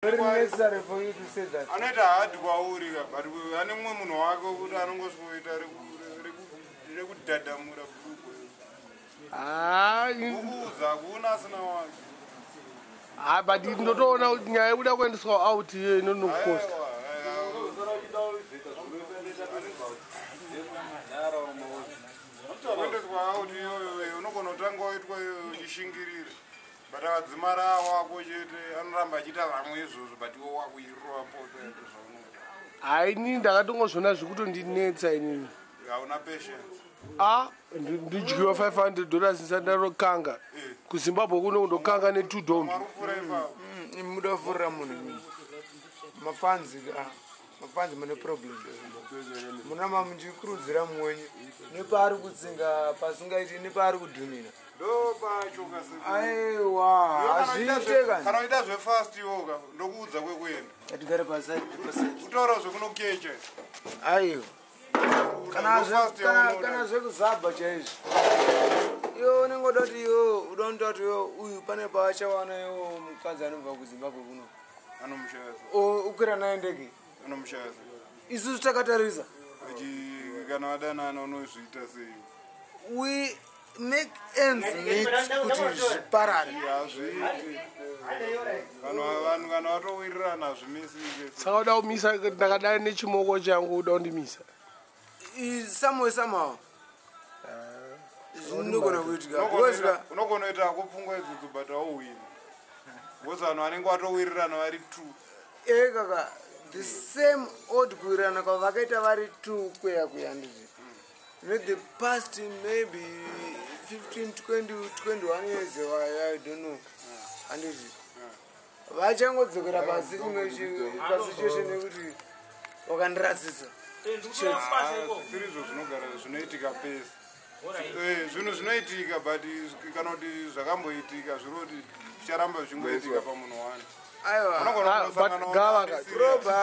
Very necessary for you to say that. Aneta hard kwaurika but ane mumwe munhu wake kuti anongosvoita rekudhadhamura bhuku. Kuuza kuona asina wake. But ndotoona kuti nyaya yekuda kuendeswa out iye inonokosta. Kuendeswa out iyoyo unogona kutanga waitwa uchishingirira. But akadzimara wako chete anoramba achita vamwe izvozvo but iwo wakuirova poto zvaunoti. Haini ndakatongozvona zvekutondinetsa inini. Hauna patience. Ndidyiwa $500 ndisati ndarokanga. KuZimbabwe kuno kundokanga ne2 dombi. Muda furra munhu. Mafanzi mune problem. Muna mamunjikurudzira mwenye. Nepari kutsinga pasingaiti nepari kudhumina. Ndo pachoka se. Aiwa, azviiteka. Kana uita zve fast yoga ndokuudza kwekuenda. Atigare paside Kutaura zvekunokecha. Aiwa. Kana zvekuzabha chaizvo. Yo unengoda kuti yo unoda kuti yo uyu pane paachawana yo mukadzi anobva kuZimbabwe kuno. Anomushaya. Ukwira naye ndege. Anomushaya. Isusu takatarisa. Kana wadanana unozviita sei? We make ends meet kuti zviparare. Vanhu kana watowirirana hazvimisi. Saka uda kumisa ndakadai nechimoko changu uda kundimisa. Somehow. Unogona kuitika. Unogona kuita kupfungwa idzudzu but hauwini. Because vanhu vanenge watowirirana vari 2. Kaka, the same old kuwirirana kwavakaita vari 2 kuya ndizvi. The past maybe 15, 20, 21 years, I don't know. Andizvi. Vachangodzokera pasi pasituation yekuti wakandiratsisa. Firizvo zvinogara zvinoitika pesi. Zvinhu zvinoitika but kana kuti zvakamboitika zviri kuti zvicharamba zvichingoitika pamunhu wani. Aiwa,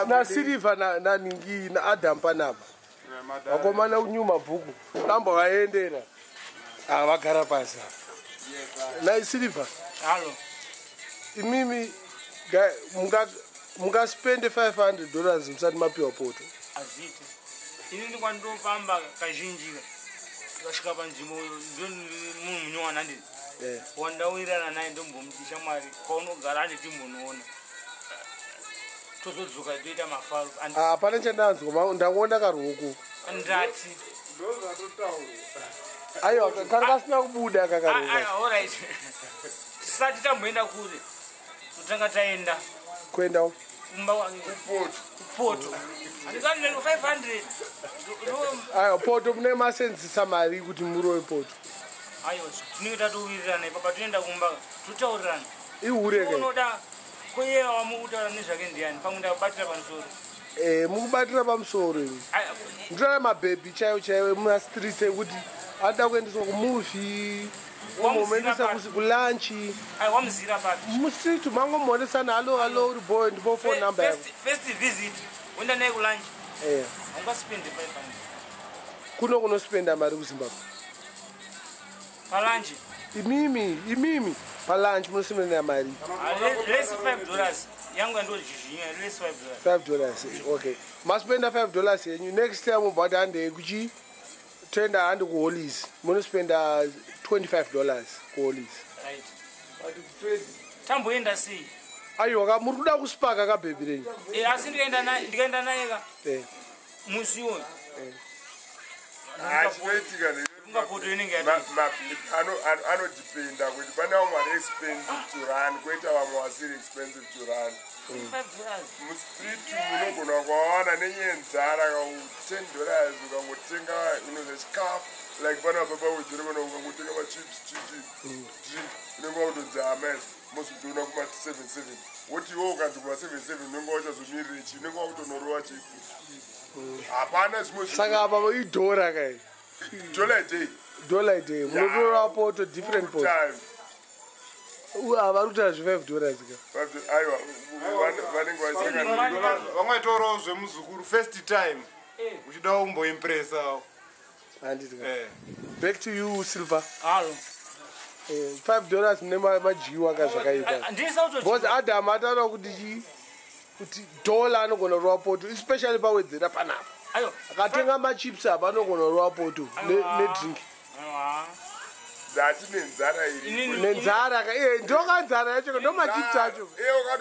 na Silva na Ningi na Adam panapa. Vakomana kunyu Mabvuku. Tamba vaendera. Vagara pasi. Na Silva. Halo. Imimi munga spend $500 musati mapiwa poto. Ajita. Ini ndikwanofamba kazhinji. Kasvika panzvimbo munhunywana ndini. Wandawirirana naye ndombomutisha Mwari kwaunogara handiti munoona. Tozodzoka toita mafaro. Hapana chandanzwa ndangoona karuoko. Ndati. Aiwa kanga kasina kubuda kakaruoko. Alright. Tisati tamboenda kure. Totanga taenda. Kuenda kumba wangu kupoto. Andikani neno 500. Aiwa poto mune masenzisa mari kuti murowe poto. Aiwa tinenge tatowirirana ipapo toenda kumba totaurirana. Iureke. Unoda koye wamutaura nezvake ndiani pamwe ndakubatira pamusoro. Mukubatira pamusoro ini. Ndira mabhebi chaiwo muna streets ekuti ada kuendeswa kumovie. Wamomendesa kulunch. Wamuzira papi. Mustreet mangomuonesana hello uri boy ndipo phone number yako. First visit wenda naye kulunch. Ungaspend 500. Kuno spenda mari kuZimbabwe. Palunch. Imimi palunch munospenda mari. Less $5. Yangu ndo jishinya less $5. $5. Okay. Maspenda $5 yenyu next time ubata ande kuchi tenda ande ku Holies. Munospenda $25 ku Holies. Right. But Fred tamboenda sei? Aiwa muri kuda kusipaka ka baby renyu. Asi ndikaenda naye ka. Musiwo. Achiitika ne ngapoto inenge yati. Anodependa kuti pane vamwe expensive to run koita vamwe vasiri expensive to run. $5. Mustreet unogona kwawana nenyenzara ka $10 ukangotenga chikafu like vana baba Wedzera ukangotenga machips drink unenge wautodzi amen mozviona kuma 77 woti iwo ukanzi kuma 77 unenge wachazomirire chi unenge wautonorova chipi hapana zvimwe saka apa idhora kai dollar a day munotora poto different pot vari kutaura $5 ka aiwa vanenge vachitanga vamwe torawo zvemuzukuru first time uchida umboimpressawo. Back to you, Silva. Hello. $5 mune madyiwa ka zvakaipa. Because Adam ataura kuti kuti dola anogona kurova poto especially pawedzera panapa akatenga machips apa anogona kurova poto nedrink dzati nenzara iri nenzara ndokanzara yacho ndo machips acho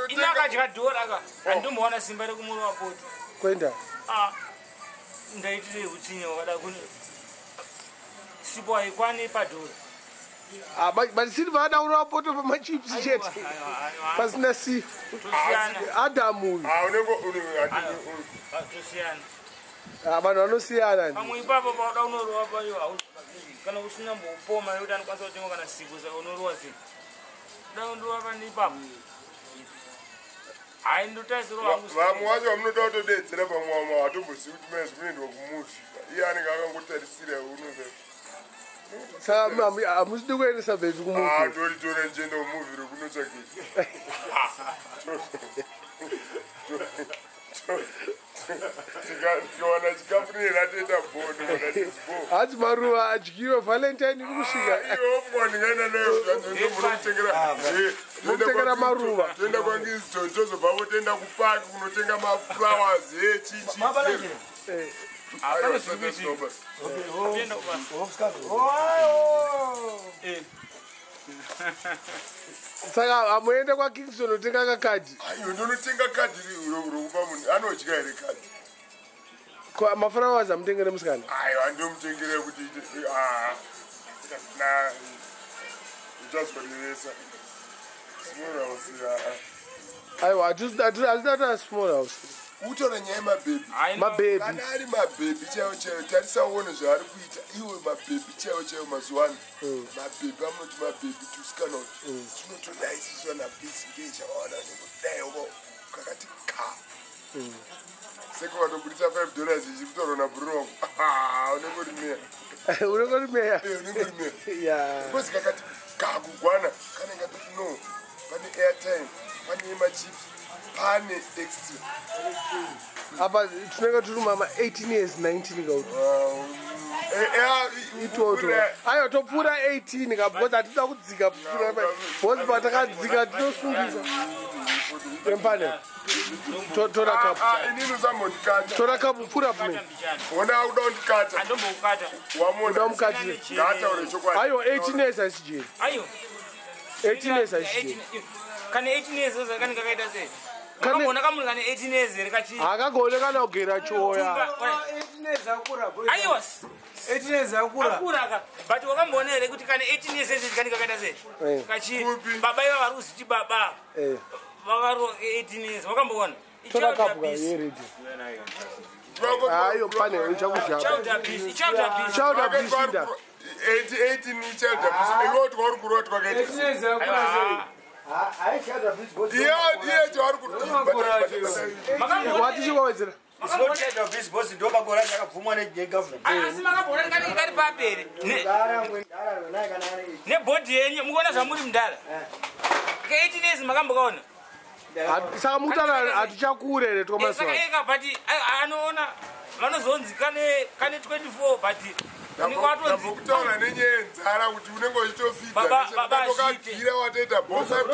ina akadya dhora aka handombowana simba rekumurova poto kwenda ndaitire utsinye wakada kune sipo haikwane padhora but Silva Adam urova poto pamachips chete pasina sifu Adam uyu tosiyana vanhu vanosiyana pamwe ipapo pauda unorova payo kana usina mbopoma yekuti anokwanisa kutenga kana siku saka unorova sei da ndorova pane ipapo hai ndotarisirwa hangu vamwe vacho vamunoda kutodedzera pamwe vamwe hatombozivi kuti maizvi munoendwa kumuvi iye anenge akangotarisira unoza saka hamusidi kuendesa bhebi kumuvi toritora njenda umuvi rekunotsvakei tikawana chikafu nera toita bhondo hati maruva adyiwe valentine iri kusvika ndingaenda nayomunotekera maruva toenda kwangizon tozobvavo toenda kupaki kunotenga maflowers chichi saka hamuende kwakingston otenga kakadhi aiyo ndonotenga kadhi rokupa munhu anodya here kadhi maflowers amutengere musikana aiyo handomutengere kuti uchazorevesa small house aiwa hatida small house utora nyaya yemabhebhi kana ari mabhebhi chaivo chaivo tarisaone zvaari kuita iwe mabhebhi chaivo chaivo mazuva ano mabhebhi amunoti mabhebhi tusikana kuti tinotoda isiswa nabhisi ngeichavaona nekudaiwo kakati ka seko vatobudisa $5 ichi kutorwa nabrurongo unenge uri meya unenge uri meya unenge uri meya because kakati kakugwana kanenge atoti no pane airtime pane machips pane extra apa tinenge tiri mama 18 years 19 kauti itoto aiwa topfuura 18 kabhozi hatida kudzika bhozi patakadzika tinosungisa empane tora kapu tora kapu pfuura pume ona uda undikata uda mukatire aiwa 18 years asijeri 18 years asijeri kana 18 years zakanenge kaita sei Kamona kamuna kane 18 years rikachi. Akagone kana kugera choya. 18 years akura boy. Ayos. 18 years akura. Akura ka. But wakambona here kuti kane 18 years zikanika kaita sei. Kachi baba iva varusi ti baba. Vakaro 18 years wakambona. Tora kapuka yeredi. Ayo pane uchakushapa. Child abuse. 18 ni child abuse. Iwo twari kuroti kwakaita. 18 years akura sei. I should have this boss. Yeah, what did you go with? It's not child of this boss. Don't go like a woman in the government. I see my boy getting very bad. Ne body, and you're going to some mdala. 18 years, Magambon. Samutana atichakure Thomas. But I know Manozonzi can 24, but ndakutaura nenyenzara kuti unenge uchitofida ndokagire wateta boss $5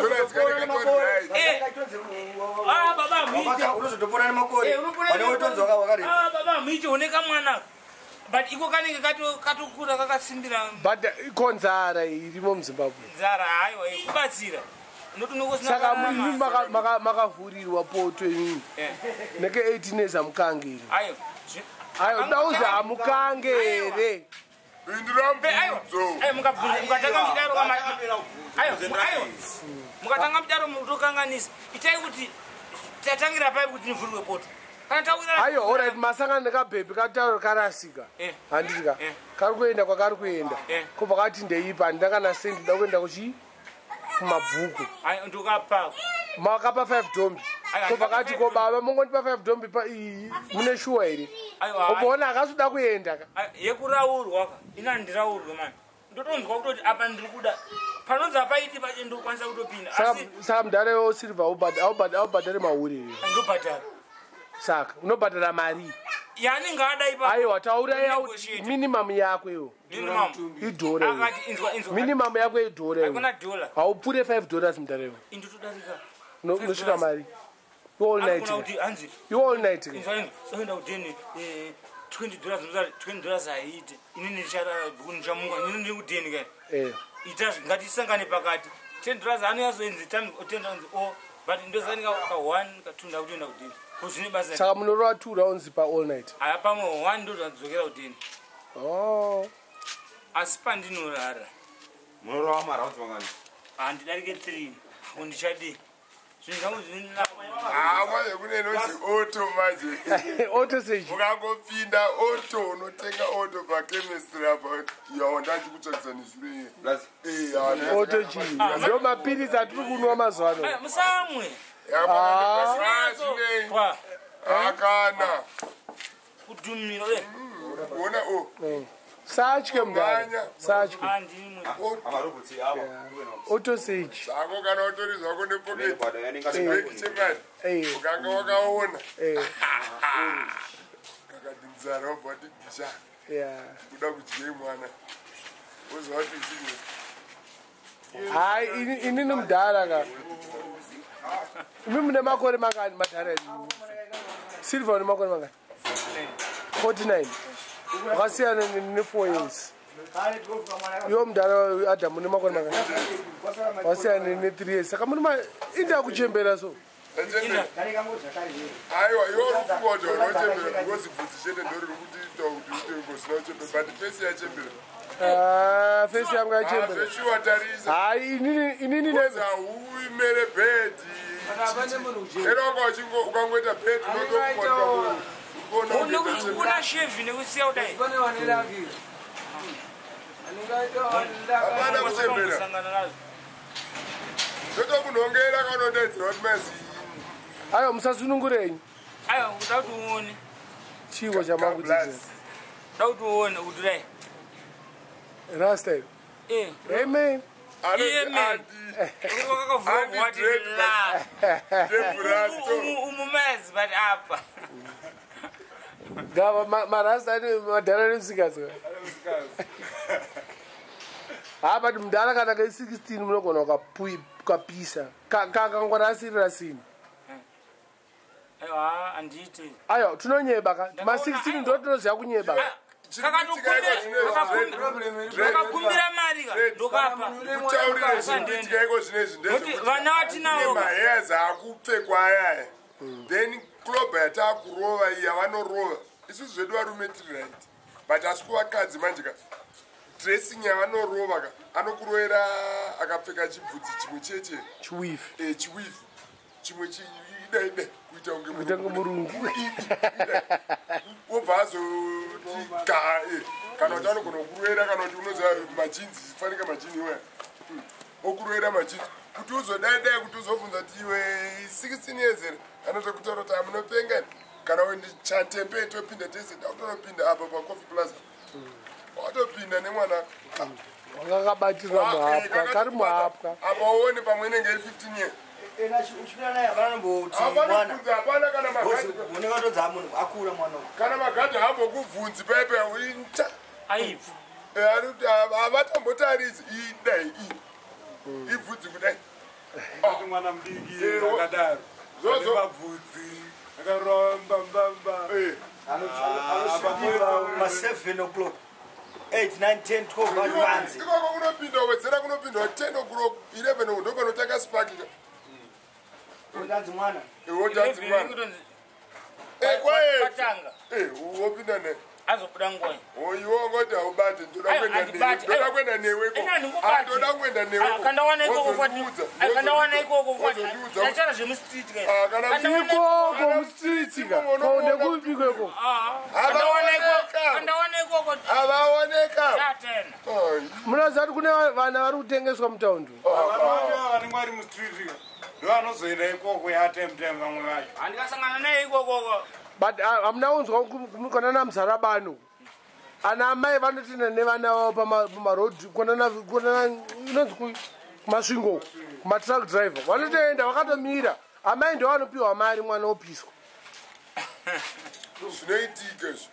baba michi uneka mwana but iko kanenge katokura kakasimbira but ikonzara irimo muZimbabwe nzara hayo kubatsira saka makavhurirwa poto inini neke 18 years amukangiri ayo dauza amukangere mukatanga mudaro mutokanganisa itai kuti tatangira pai kuti nivhurwe poto ayo alright masangana nekabhebhi katauro karasika handitika kari kuenda kwakari kuenda kobva kati ndeipa handina kana sendi nda kuenda kuchi kumabvuku ndokapa makapa 5 dombi kobva kati ko baba mongondipa 5 dombi iyi mune shuwa here uboona akazoda kuenda yekuraurwa ina ndiraurwe mani ndotonzwa kutoti apa ndiri kuda panonzi apaiti pache ndokwanisa kutopinda saka mudhara wesilva aubhadhare mauri ndobhadhara saka unobhadhara mari yanenge ada ipa aiwa taura minimum yako iwo idhora minimum yako idhora hakuna dola haupfure $5 mudhara iwo indotodarika nosvika mari all night you all night enda kudheni $20 haiti inini ndichamunga inini ndiri kudheni kai ita ngatisangane pakati $10 anoyazoenzi $10 but ndozanika ka1 ka2 ndakutoenda kudheni kuzvine basa saka munorova 2 rounds pa-all night pamwe 1 ndo zvadzokera kudheni asi pandinorara munorova marounds mangani handidarike 3 kundichadii zvinhu zvangu manje kune nozi auto manje auto sage ukangopinda auto unotenga auto pachemistry apa yaonda chikutsvakisa nezviro auto chii ndo mapirisi atiri kunwa mazuva ano musamwe akana kudhumira ona satye mndana satye auto sage sako kana utori zvako nepoketi chemani ukanga wakaona kakati nzara wabva tigisha kuda kudyei mwana wozva kuti chii hai inini mudhara ka imi mune makore mangani madhara Silva une makore mangani 49 wakasiyana ne4 years yo mudhara Adam une makore mangani wakasiyana ne3 years saka muri inda kuchembera so aiwa iwo rufukoto unochembera because bvudzi chete ndori rikuti usina uchembera but fesi yachembera fesi yangu yachembera zveshuwa tarisa hai inini uimere bhedhi ero ukangoita bhedhi kuna shevi nekusiya kudai apana kuchembera totokunhongera kaunodaidzira kuti mazi aiwa musasunungurenyi aiwa kuda kuti uone chiwo chamakudzidzira da kuti uone kuti dai rasta amen umumezi but apa gava marasta ane madhara nemusikazi but mudhara kana kai16 munogona ukapisa kakangwana asirira sini aiwa anditi aiwa tinonyeba ka ma16 ndo tinoziva kunyeba vakakumbira mari ka ndokapa kutaurire zvinezvi vana vatinawo maheza akupfekwa ayaya then club yatakurova iyi yavanorova isusu zvedu varume tiri right but asi kuvakadzi manje ka dressing yavanorova ka anokurovera akapfeka chibvudzi chimwe cheche chiwifi chimwe chidaide kuita kunge murungu wobva azoti kana kuti anogona kurovera kana kuti unoziva majinzi fanika majini iwaya okurovera majinzi kuti uzodaidai kuti uzobvunza kuti iwe 16 years here anotokutaura kuti amunopengani kana chatempe topinda tese dakutonopinda apa pacoffee plaza watopinda nemwana wakakabatira muhapwa kari muhapwa apa uone pamwe inenge iri 15 years kana magadhi hambokubvunzi paipa uinta avatambotaridzi idai ibvudzi kudai mwana mudiki akadaro mabvudzi akaromba mbamba ma7 o'clock 8 9 10 12 vanzi ikoko kunopinda wedzera kunopinda 10 o'clock 11 ndo panotanga sparki udanzi mwana wodanzi mwana patanga wopinda ne azobuda ngoi iwo ngoti haubati ndoda kuenda newe ndoda kuenda newe kandawana ikoko kandawana ikoko ndachara zvemustreet ikoko mustreet kaone kuikweko kandawana ikoko avaoneka munoziva kuti kune vana vari kutengeswa mutaundi vanenge vari mustreet ndovanozoenda ikoko yatemtem vamwe vacho handikasangana naye ikokoko but hamuna unzwa kana namuzarabano ana amai vanotinda nevana vavo pamarodhi inonzi kumasvingo kumatruck driver vanotoenda vakatomira amai ndo vanopiwa mari mwana opiswa zvinoitika izvo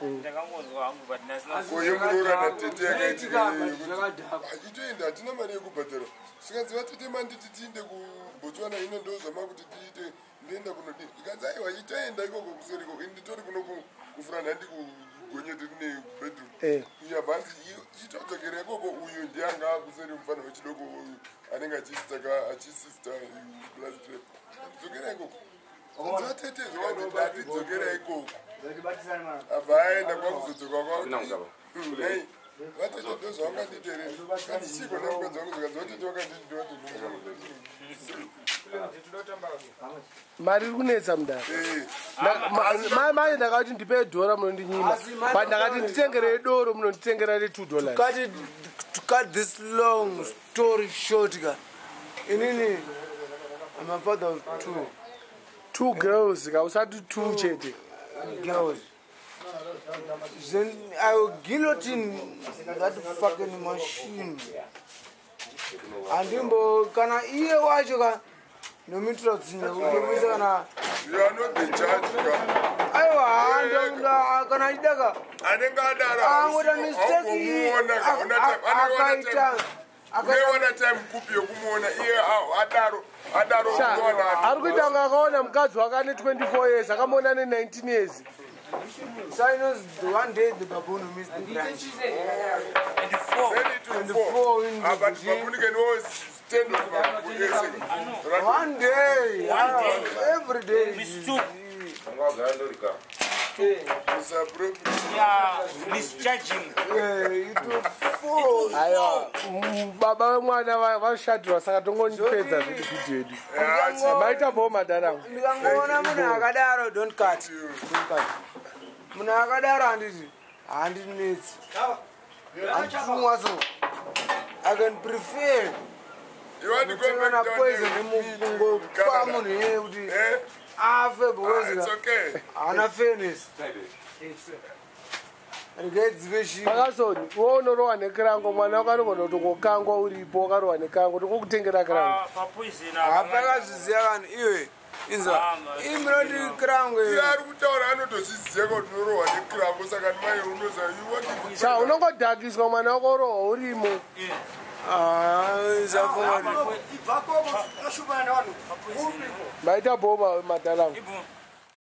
ndakangonzwa hangu but ndasina koyemurora natete zvakaitika yakaiti zvakadhakwa itoenda hatina mari yekubhadhara sikanziva tete manditi tiinde kubotswana ino ndozama kuti tiite ndienda kunodini ikanzi aiwa itoenda ikoko kuseri koko nditori kuno kufura nhandi kugonyeti rine bedroom uyabvanzi chitodzokera ikoko uyu ndianga kuseri mufana wechidoko uyu anenge achisista blastrap dzokera ikoko anziva tete zvakanodati dzokera ikoko abva aenda kwakuzodzoka kwao vatete ndozvavanganditere kandichiko nemukadzi wangu zvikanzi vatete vakandidoti mari iri kunetsa mudara manje ndakati ndipe dhora munondinyima but ndakati nditengerei doro munonditengera re$2 kati to cut this long story short ka inini I'm a father of two girls ka usati 2 chete girls. Then I will guillotine that fucking machine. And himbo kana iye wacho ka nomitro tsinya kukomisa kana you are not the judge ka aiwa ndo kana idaka anenge adara ngoda mistake akaita akaona time kupi yokumuona iye adaro kuona ari kuita nga akaona mukadzi wakane 24 years akamuona ne19 years. So I know one day the baboon missed the branch. And the four in the one day, every day. Misjudging. Baba mwana vashatirwa saka tongondipedza zviti video yedu maita bo madharangu ndikangoona munhu akadaro don't cut munhu akadaro handinetsi handitumwa so I can prefer kutsengana poison nemukungo pa munhu iyeye kuti afe because haana fairness Parkerson unorohwa nekirango mwana wakanogona kutongokangwa uripo wakarohwa nekirango tokokutengera kirango hapakazviziva vanhu iwe inzwa iminoti kirango ari kutaura anotozviziva kuti unorohwa nekirango saka mai unoza unongodhakiswa mwana wako orohwa urimo maita bhoma madharangu